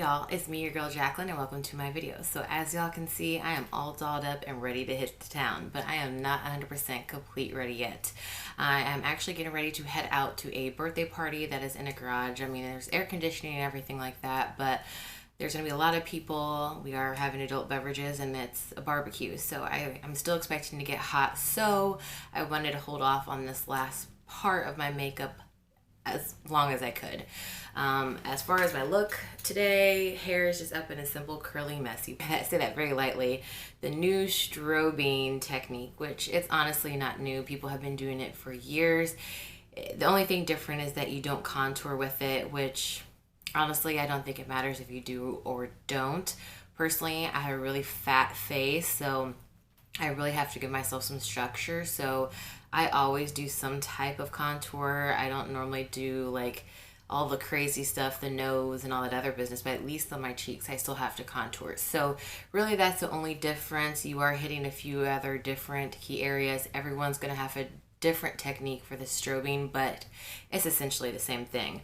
y'all, it's me, your girl Jacqueline, and welcome to my video. So as y'all can see, I am all dolled up and ready to hit the town, but I am not 100% complete ready yet. I am actually getting ready to head out to a birthday party that is in a garage. I mean, there's air conditioning and everything like that, but there's going to be a lot of people. We are having adult beverages and it's a barbecue, so I'm still expecting to get hot, so I wanted to hold off on this last part of my makeup as long as I could. As far as my look today, hair is just up in a simple curly messy. I say that very lightly. The new strobing technique, which it's honestly not new. People have been doing it for years. The only thing different is that you don't contour with it, which honestly I don't think it matters if you do or don't. Personally, I have a really fat face, so I really have to give myself some structure, so I always do some type of contour. I don't normally do like all the crazy stuff, the nose and all that other business, but at least on my cheeks I still have to contour. So really that's the only difference. You are hitting a few other different key areas. Everyone's going to have a different technique for the strobing, but it's essentially the same thing.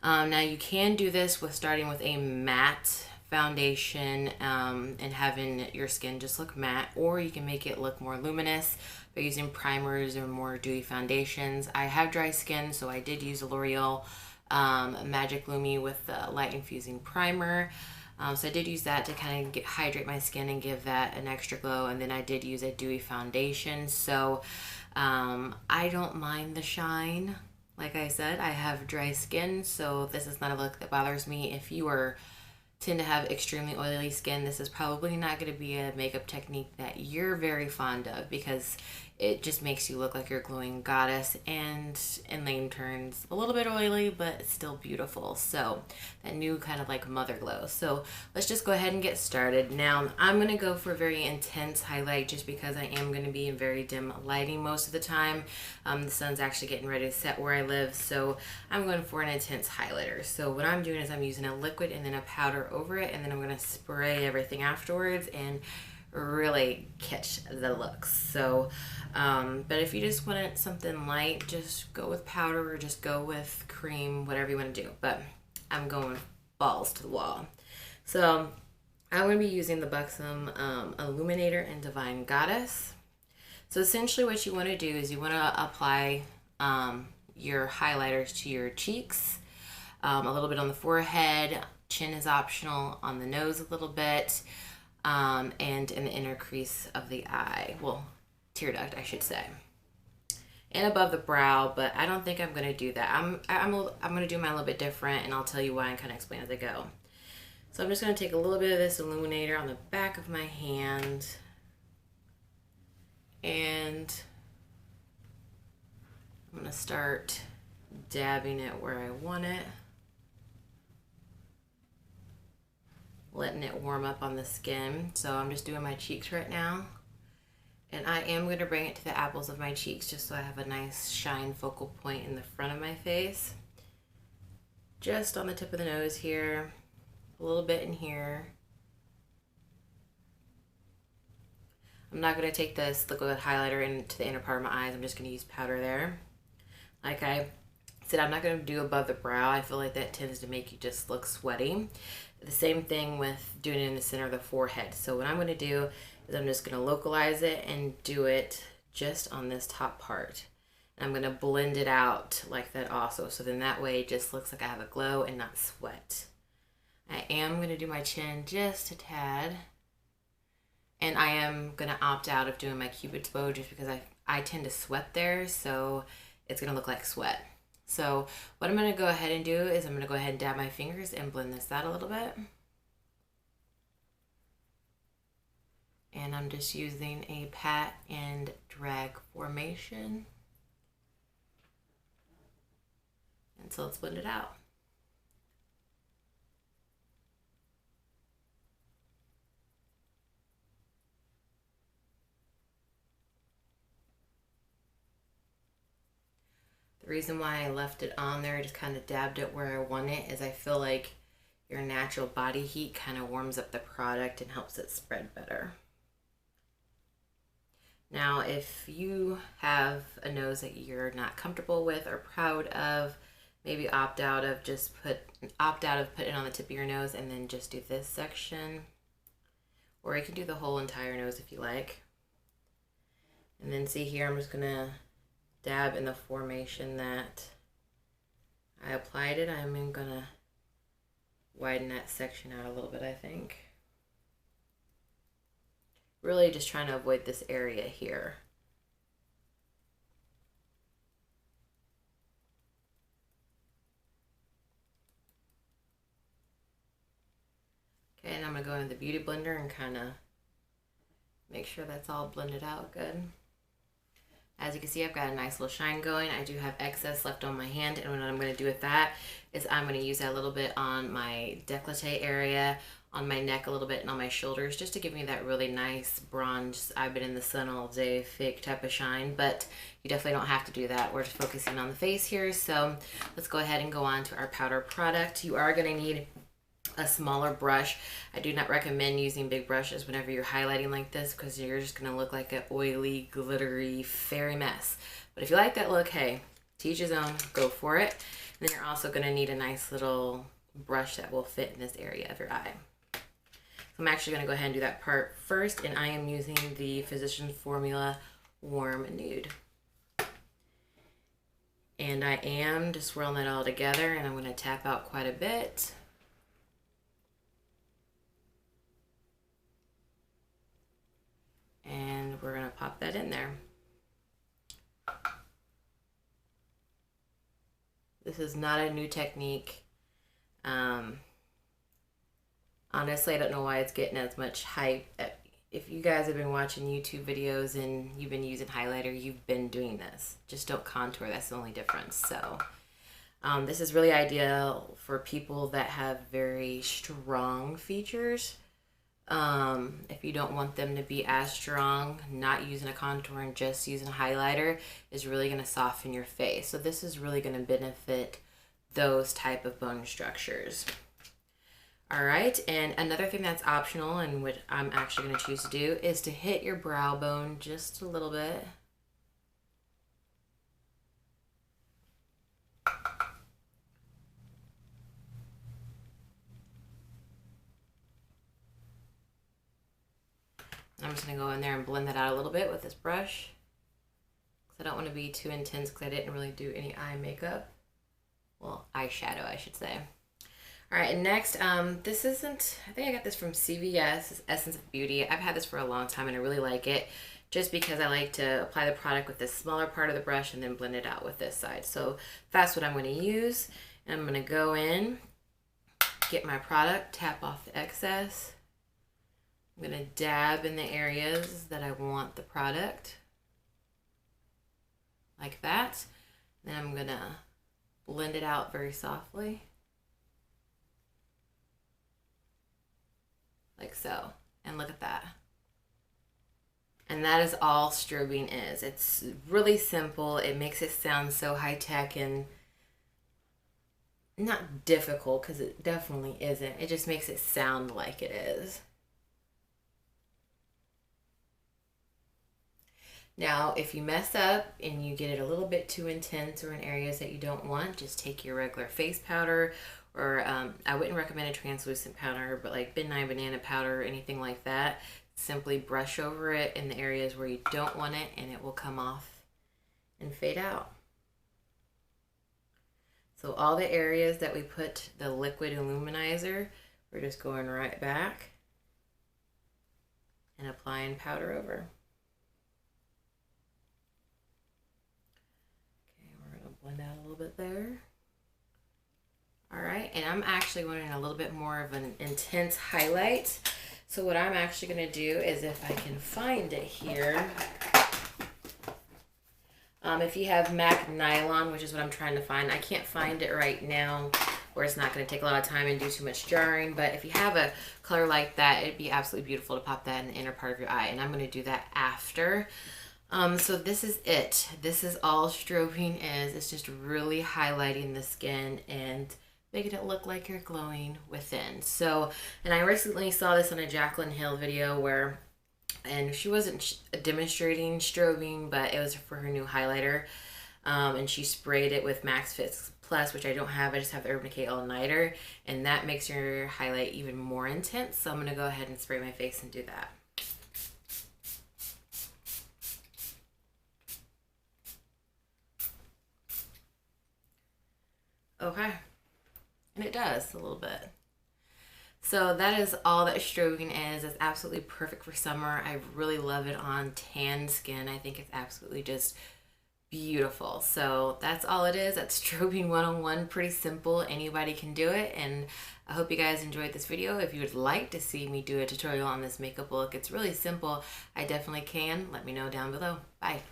Now you can do this with starting with a matte foundation and having your skin just look matte, or you can make it look more luminous by using primers or more dewy foundations. I have dry skin, so I did use a L'Oreal Magic Lumi with the light infusing primer. So I did use that to kind of hydrate my skin and give that an extra glow, and then I did use a dewy foundation, so I don't mind the shine. Like I said, I have dry skin, so this is not a look that bothers me. If you tend to have extremely oily skin, this is probably not going to be a makeup technique that you're very fond of, because it just makes you look like you're a glowing goddess, and in lane turns a little bit oily, but it's still beautiful. So that new kind of like mother glow. So let's just go ahead and get started. Now I'm going to go for a very intense highlight just because I am going to be in very dim lighting most of the time. The sun's actually getting ready to set where I live, so I'm going for an intense highlighter. So what I'm doing is I'm using a liquid and then a powder over it, and then I'm going to spray everything afterwards and really catch the looks. So but if you just want something light, just go with powder or just go with cream, whatever you want to do, but I'm going balls to the wall. So I'm going to be using the Buxom Illuminator and Divine Goddess. So essentially what you want to do is you want to apply your highlighters to your cheeks, a little bit on the forehead, chin is optional, on the nose a little bit, and in the inner crease of the eye, well, tear duct I should say, and above the brow, but I don't think I'm going to do that. I'm going to do mine a little bit different, and I'll tell you why and kind of explain as I go. So I'm just going to take a little bit of this illuminator on the back of my hand, and I'm going to start dabbing it where I want it, letting it warm up on the skin. So I'm just doing my cheeks right now, and I am going to bring it to the apples of my cheeks just so I have a nice shine focal point in the front of my face, just on the tip of the nose here, a little bit in here. I'm not going to take this liquid highlighter into the inner part of my eyes. I'm just going to use powder there. Like I said, I'm not going to do above the brow. I feel like that tends to make you just look sweaty. The same thing with doing it in the center of the forehead. So what I'm going to do is I'm just going to localize it and do it just on this top part. And I'm going to blend it out like that also. So then that way it just looks like I have a glow and not sweat. I am going to do my chin just a tad. And I am going to opt out of doing my cupid's bow just because I tend to sweat there. So it's going to look like sweat. So what I'm going to go ahead and do is I'm going to go ahead and dab my fingers and blend this out a little bit. And I'm just using a pat and drag formation. And so let's blend it out. The reason why I left it on there, just kind of dabbed it where I want it, is I feel like your natural body heat kind of warms up the product and helps it spread better. Now, if you have a nose that you're not comfortable with or proud of, maybe opt out of putting it on the tip of your nose and then just do this section. Or you can do the whole entire nose if you like. And then see here, I'm just gonna dab in the formation that I applied it. I'm gonna widen that section out a little bit, I think. Really just trying to avoid this area here. Okay, and I'm gonna go into the Beauty Blender and kind of make sure that's all blended out good. As you can see, I've got a nice little shine going. I do have excess left on my hand, and what I'm going to do with that is I'm going to use that a little bit on my décolleté area, on my neck a little bit, and on my shoulders, just to give me that really nice bronze, I've been in the sun all day, fake type of shine. But you definitely don't have to do that. We're just focusing on the face here. So let's go ahead and go on to our powder product. You are going to need a smaller brush. I do not recommend using big brushes whenever you're highlighting like this, because you're just going to look like an oily, glittery, fairy mess. But if you like that look, hey, to each his own, go for it. And then you're also going to need a nice little brush that will fit in this area of your eye. So I'm actually going to go ahead and do that part first, and I am using the Physicians Formula Warm Nude. And I am just swirling it all together, and I'm going to tap out quite a bit. And we're going to pop that in there. This is not a new technique. Honestly, I don't know why it's getting as much hype. If you guys have been watching YouTube videos and you've been using highlighter, you've been doing this. Just don't contour. That's the only difference. So this is really ideal for people that have very strong features. If you don't want them to be as strong, not using a contour and just using a highlighter is really going to soften your face. So this is really going to benefit those type of bone structures. All right, and another thing that's optional and what I'm actually going to choose to do is to hit your brow bone just a little bit. I'm just going to go in there and blend that out a little bit with this brush, because I don't want to be too intense, because I didn't really do any eye makeup. Well, eyeshadow, I should say. All right, and next, this isn't, I think I got this from CVS, it's Essence of Beauty. I've had this for a long time and I really like it, just because I like to apply the product with this smaller part of the brush and then blend it out with this side. So that's what I'm going to use. And I'm going to go in, get my product, tap off the excess. I'm going to dab in the areas that I want the product, like that. Then I'm going to blend it out very softly, like so. And look at that. And that is all strobing is. It's really simple. It makes it sound so high-tech and not difficult, because it definitely isn't. It just makes it sound like it is. Now, if you mess up and you get it a little bit too intense or in areas that you don't want, just take your regular face powder, or I wouldn't recommend a translucent powder, but like Midnight Banana powder or anything like that. Simply brush over it in the areas where you don't want it, and it will come off and fade out. So all the areas that we put the liquid illuminizer, we're just going right back and applying powder over. Blend out a little bit there. All right, and I'm actually wanting a little bit more of an intense highlight. So what I'm actually going to do is, if I can find it here, if you have MAC nylon, which is what I'm trying to find, I can't find it right now, where it's not going to take a lot of time and do too much jarring. But if you have a color like that, it'd be absolutely beautiful to pop that in the inner part of your eye, and I'm going to do that after. So this is it. This is all strobing is. It's just really highlighting the skin and making it look like you're glowing within. So, and I recently saw this on a Jaclyn Hill video where, and she wasn't demonstrating strobing, but it was for her new highlighter. and she sprayed it with Max Fix Plus, which I don't have. I just have the Urban Decay All Nighter, and that makes your highlight even more intense. So I'm gonna go ahead and spray my face and do that. Okay, and it does a little bit. So that is all that strobing is. It's absolutely perfect for summer. I really love it on tan skin. I think it's absolutely just beautiful. So that's all it is. That's strobing 101. Pretty simple. Anybody can do it. And I hope you guys enjoyed this video. If you would like to see me do a tutorial on this makeup look, it's really simple. I definitely can. Let me know down below. Bye.